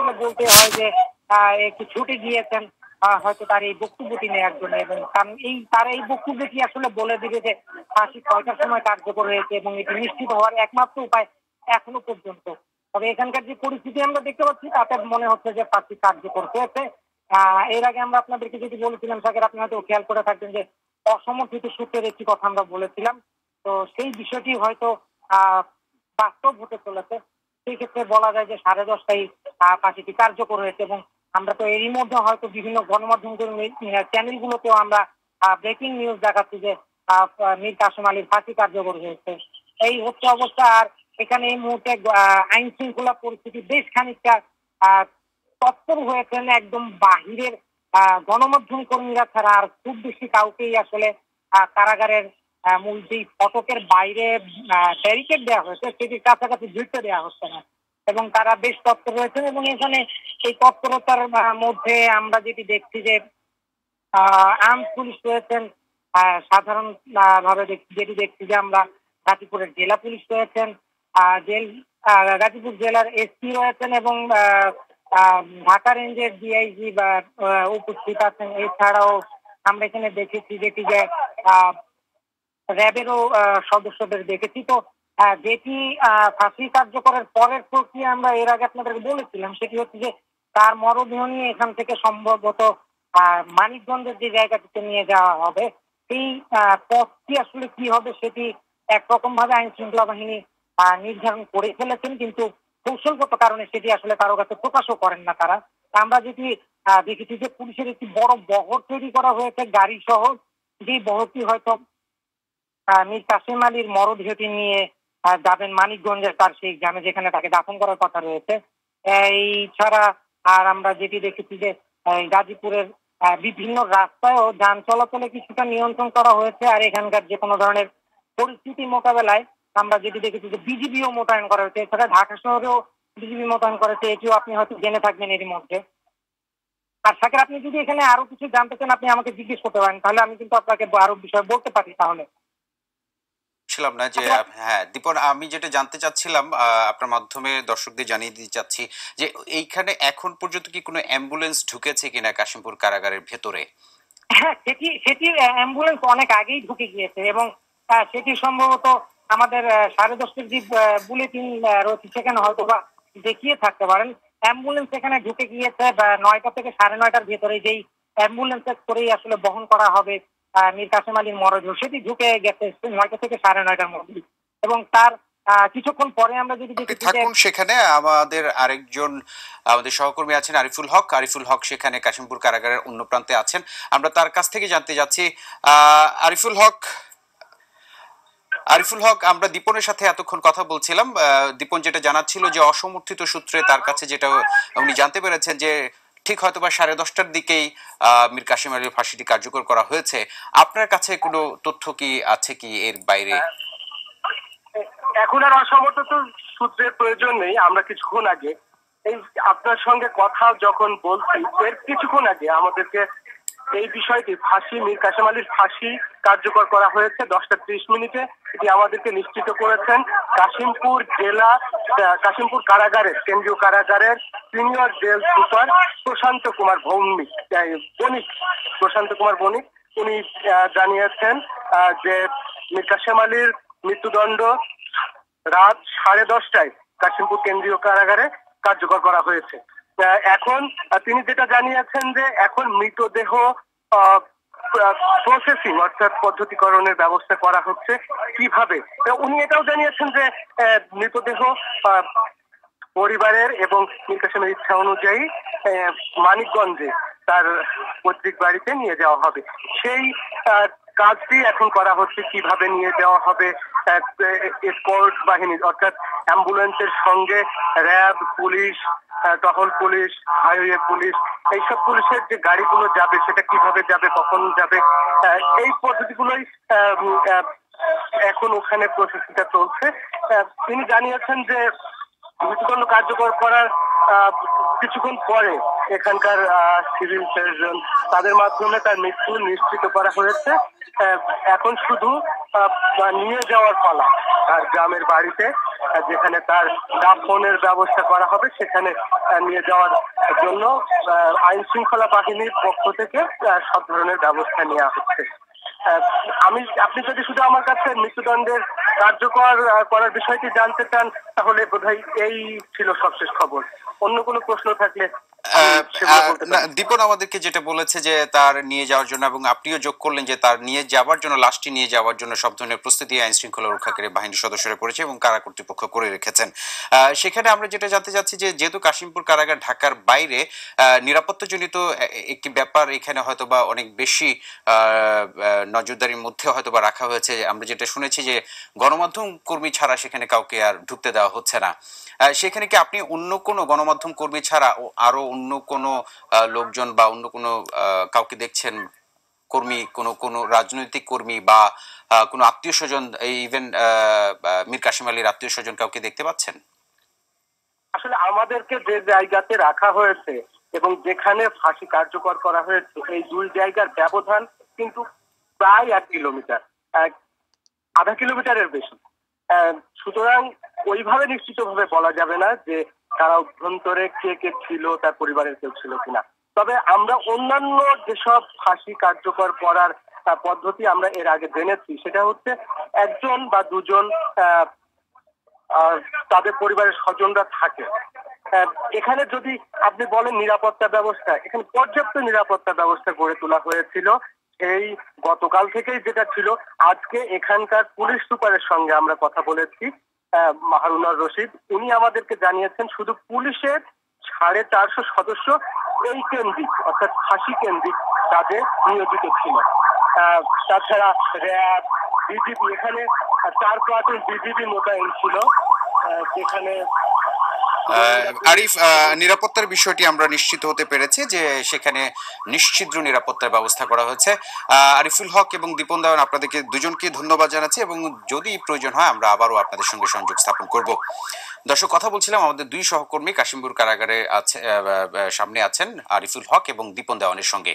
আসলে বলতে হয় যে একটু ছুটে গিয়েছেন হয়তো তার এই বক্তব্যটি নেওয়ার জন্য, এবং কারণ তার এই বক্তব্যটি আসলে বলে দিবে যে ফাঁসি কয়টার সময় কার্যকর হয়েছে এবং এটি নিশ্চিত হওয়ার একমাত্র উপায় এখনো পর্যন্ত। তবে এখানকার যে পরিস্থিতি আমরা দেখতে পাচ্ছি তাতে মনে হচ্ছে যে ফাঁসি কার্যকর হয়েছে। এর আগে আমরা আপনাদেরকে যেটি বলেছিলাম সাকের, আপনি হয়তো খেয়াল করে থাকবেন যে অসমর্থিত সূত্রের একটি কথা আমরা বলেছিলাম। তো সেই বিষয়টি হয়তো আহ বাস্তব হতে চলেছে। সেই ক্ষেত্রে বলা যায় যে 10:30টায় ফাঁসিটি কার্যকর হয়েছে, এবং আমরা তো এরই মধ্যে হয়তো বিভিন্ন গণমাধ্যম চ্যানেলগুলোতেও আমরা ব্রেকিং নিউজ দেখাচ্ছি যে মীর কাসেম আলীর ফাঁসি কার্যকর হয়েছে। এই হচ্ছে অবস্থা। আর এখানে এই মুহূর্তে আইন শৃঙ্খলা পরিস্থিতি বেশ খানিকটা আহ তৎপর হয়েছেন। একদম বাহিরের গণমাধ্যম কর্মীরা ছাড়া আর খুব বেশি কাউকেই আসলে কারাগারের মূল যেই ফটকের বাইরে ব্যারিকেড দেওয়া হয়েছে সেটির কাছাকাছি ঢুকতে দেওয়া হচ্ছে না, এবং তারা বেশ তৎপর রয়েছেন। এবং এখানে এই তৎপরতার মধ্যে আমরা যেটি দেখছি যে আর্মড পুলিশ রয়েছেন, সাধারণ ভাবে যেটি দেখছি যে আমরা গাজীপুরের জেলা পুলিশ রয়েছেন, জেল গাজীপুর জেলার এসপি রয়েছেন, এবং ঢাকা রেঞ্জের ডিআইজি বা উপস্থিত আছেন। এছাড়াও আমরা এখানে দেখেছি যেটি যে র্যাবেরও সদস্যদের দেখেছি। তো যেটি ফাঁসি কার্যকরের পরের প্রক্রিয়া আমরা এর আগে আপনাদেরকে বলেছিলাম, সেটি হচ্ছে যে তার মরদেহ নিয়ে এখান থেকে সম্ভবত মানিকগঞ্জের যে জায়গাটিতে নিয়ে যাওয়া হবে। সেই পথটি আসলে কি হবে সেটি একরকম ভাবে আইন শৃঙ্খলা বাহিনী নির্ধারণ করে ফেলেছেন, কিন্তু কৌশলগত কারণে সেটি আসলে কারো কাছে প্রকাশও করেন না তারা। আমরা যেটি দেখেছি যে পুলিশের একটি বড় বহর তৈরি করা হয়েছে গাড়ি সহ, যে বহরটি হয়তো মীর কাসেম আলীর মরদেহটি নিয়ে যাবেন মানিকগঞ্জের তার সেই গ্রামে যেখানে তাকে দাফন করার কথা রয়েছে। এই ছাড়া আর আমরা যেটি দেখেছি যে গাজীপুরের বিভিন্ন রাস্তায়ও যান চলাচলে কিছুটা নিয়ন্ত্রণ করা হয়েছে। আর এখানকার যে কোনো ধরনের পরিস্থিতি মোকাবেলায় আমরা যেটি দেখেছি যে বিজিবিও মোতায়েন করা হয়েছে। এছাড়া ঢাকা শহরেও বিজিবি মোতায়েন করেছে, এটিও আপনি হয়তো জেনে থাকবেন এরই মধ্যে। আর সাকের, আপনি যদি এখানে আরো কিছু জানতে চান আপনি আমাকে জিজ্ঞেস করতে পারেন, তাহলে আমি কিন্তু আপনাকে আরো বিষয় বলতে পারি। তাহলে ছিলাম না যে হ্যাঁ দীপন, আমি যেটা জানতে চাচ্ছিলাম আপনার মাধ্যমে দর্শকদের জানিয়ে দিতে চাচ্ছি যে এইখানে এখন পর্যন্ত কি কোনো অ্যাম্বুলেন্স ঢুকেছে কিনা কাশিমপুর কারাগারের ভেতরে? হ্যাঁ, সেটি অ্যাম্বুলেন্স অনেক আগেই ঢুকে গিয়েছে, এবং সেটি সম্ভবত আমাদের 10:30টার যে বুলেটিন রয়েছে সেখানে হয়তো বা দেখিয়ে থাকতে পারেন। অ্যাম্বুলেন্স এখানে ঢুকে গিয়েছে 9টা থেকে 9:30টার ভেতরে, যেই অ্যাম্বুলেন্সে করেই আসলে বহন করা হবে মীর কাসেম আলীর মরদেহ, সেটি ঢুকে গেছে 9টা থেকে 9:30টার মধ্যে। এবং তার কিছুক্ষণ পরে আমরা যদি আপনি দেখেছি যে থাকুন সেখানে, আমাদের আরেকজন আমাদের সহকর্মী আছেন আরিফুল হক। আরিফুল হক সেখানে কাশিমপুর কারাগারের অন্য প্রান্তে আছেন, আমরা তার কাছ থেকে জানতে যাচ্ছি। আরিফুল হক, আরিফুল হক, আমরা দীপনের সাথে এতক্ষণ কথা বলছিলাম। দীপন যেটা জানাচ্ছিল যে অসমর্থিত সূত্রে তার কাছে যেটা উনি জানতে পেরেছেন যে ঠিক হয়তো বা 10:30টার দিকেই মীর কাসেম আলীর ফাঁসিটি কার্যকর করা হয়েছে। আপনার কাছে কোনো তথ্য কি আছে কি এর বাইরে? এখন আর অসমর্থিত সূত্রের প্রয়োজন নেই। আমরা কিছুক্ষণ আগে এই আপনার সঙ্গে কথা যখন বলছি, এর কিছুক্ষণ আগে আমাদেরকে এই বিষয়টি মীর কাসেম আলীর ফাঁসি কার্যকর করা হয়েছে 10:30 এটি আমাদেরকে নিশ্চিত করেছেন কাশিমপুর কারাগারের কেন্দ্রীয় কারাগারের সিনিয়র জেল সুপার প্রশান্ত কুমার বণিক। উনি জানিয়েছেন যে মীর কাসেম আলীর মৃত্যুদণ্ড রাত 10:30টায় কাশিমপুর কেন্দ্রীয় কারাগারে কার্যকর করা হয়েছে। এখন তিনি যেটা জানিয়েছেন যে এখন মৃতদেহ প্রসেসিং অর্থাৎ পদ্ধতিকরণের ব্যবস্থা করা হচ্ছে। কিভাবে উনি এটাও জানিয়েছেন যে মৃতদেহ পরিবারের এবং মীর কাসেমের ইচ্ছা অনুযায়ী মানিকগঞ্জে তার পৈতৃক বাড়িতে নিয়ে যাওয়া হবে। সেই কাজটি এখন করা হচ্ছে। কিভাবে নিয়ে যাওয়া হবে, এসকর্ট বাহিনী অর্থাৎ অ্যাম্বুলেন্সের সঙ্গে র্যাব পুলিশ, টহল পুলিশ, হাইওয়ে পুলিশ, এইসব পুলিশের যে গাড়িগুলো যাবে সেটা কিভাবে যাবে, কখন যাবে, এই পদ্ধতিগুলোই এখন ওখানে প্রসেসিংটা চলছে। তিনি জানিয়েছেন যে মৃত্যুদণ্ড কার্যকর করার কিছুক্ষণ পরে এখানকার সিভিল সার্জন তাদের মাধ্যমে তার মৃত্যু নিশ্চিত করা হয়েছে। এখন শুধু নিয়ে যাওয়ার পালা তার গ্রামের বাড়িতে, যেখানে তার দাফনের ব্যবস্থা করা হবে সেখানে নিয়ে যাওয়ার জন্য আইন শৃঙ্খলা বাহিনীর পক্ষ থেকে সব ধরনের ব্যবস্থা নেওয়া হচ্ছে। আপনি যদি শুধু আমার কাছে মৃত্যুদণ্ডের কার্যকর করার বিষয়টি জানতে চান তাহলে বোধহয় এই ছিল সবশেষ খবর। অন্য কোনো প্রশ্ন থাকলে দীপন আমাদেরকে যেটা বলেছে যে তার নিয়ে যাওয়ার জন্য, এবং আপনিও যোগ করলেন যে তার নিয়ে যাওয়ার জন্য, লাশটি নিয়ে যাওয়ার জন্য সব ধরনের প্রস্তুতি আইন শৃঙ্খলা রক্ষাকারী বাহিনীর সদস্যরা করেছে এবং কারা কর্তৃপক্ষ করে রেখেছেন। সেখানে আমরা যেটা জানতে চাচ্ছি যে যেহেতু কাশিমপুর কারাগার ঢাকার বাইরে, নিরাপত্তাজনিত একটি ব্যাপার এখানে হয়তোবা অনেক বেশি নজরদারির মধ্যে হয়তোবা রাখা হয়েছে। আমরা যেটা শুনেছি যে গণমাধ্যম কর্মী ছাড়া সেখানে কাউকে আর ঢুকতে দেওয়া হচ্ছে না। সেখানে কি আপনি অন্য কোনো গণমাধ্যম কর্মী ছাড়া আরো অন্য কোনো লোকজন বা অন্য কোনো কাউকে দেখছেন, কর্মী, কোনো রাজনৈতিক কর্মী বা কোনো আত্মীয় স্বজন, ইভেন মীর কাসেম আলীর আত্মীয় স্বজন কাউকে দেখতে পাচ্ছেন? আসলে আমাদেরকে যে জায়গাতে রাখা হয়েছে এবং যেখানে ফাঁসি কার্যকর করা হয়েছে এই দুই জায়গার ব্যবধান কিন্তু প্রায় 1 কিলোমিটার, আধা কিলোমিটারের বেশি। সুতরাং ওইভাবে নিশ্চিতভাবে বলা যাবে না যে তারা অভ্যন্তরে কে কে ছিল, তার পরিবারের কেউ ছিল কিনা। তবে আমরা অন্যান্য যেসব ফাঁসি কার্যকর করার পদ্ধতি আমরা এর আগে জেনেছি সেটা হচ্ছে একজন বা দুজন তাদের পরিবারের স্বজনরা থাকে। এখানে যদি আপনি বলেন নিরাপত্তা ব্যবস্থা, এখানে পর্যাপ্ত নিরাপত্তা ব্যবস্থা গড়ে তোলা হয়েছিল। এই গতকাল থেকেই যেটা ছিল, আজকে এখানকার পুলিশ সুপারের সঙ্গে আমরা কথা বলেছি, হারুনুর রশিদ, উনি আমাদেরকে জানিয়েছেন শুধু পুলিশের 450 সদস্য এই কেন্দ্রিক অর্থাৎ ফাঁসি কেন্দ্রিক কাজে নিয়োজিত ছিল। তাছাড়া র্যাব, বিজিবি, এখানে 4 প্লাটুন বিজিবি মোতায়েন ছিল। যেখানে আরিফ, নিরাপত্তার বিষয়টি আমরা নিশ্চিত হতে পেরেছি যে সেখানে নিশ্চিদ্র নিরাপত্তার ব্যবস্থা করা হয়েছে। আরিফুল হক এবং দীপন দেওয়ান, আপনাদেরকে দুজনকে ধন্যবাদ জানাচ্ছি এবং যদি প্রয়োজন হয় আমরা আবারও আপনাদের সঙ্গে সংযোগ স্থাপন করব। দর্শক, কথা বলছিলাম আমাদের দুই সহকর্মী কাশিমপুর কারাগারে সামনে আছেন আরিফুল হক এবং দীপন দেওয়ানের সঙ্গে।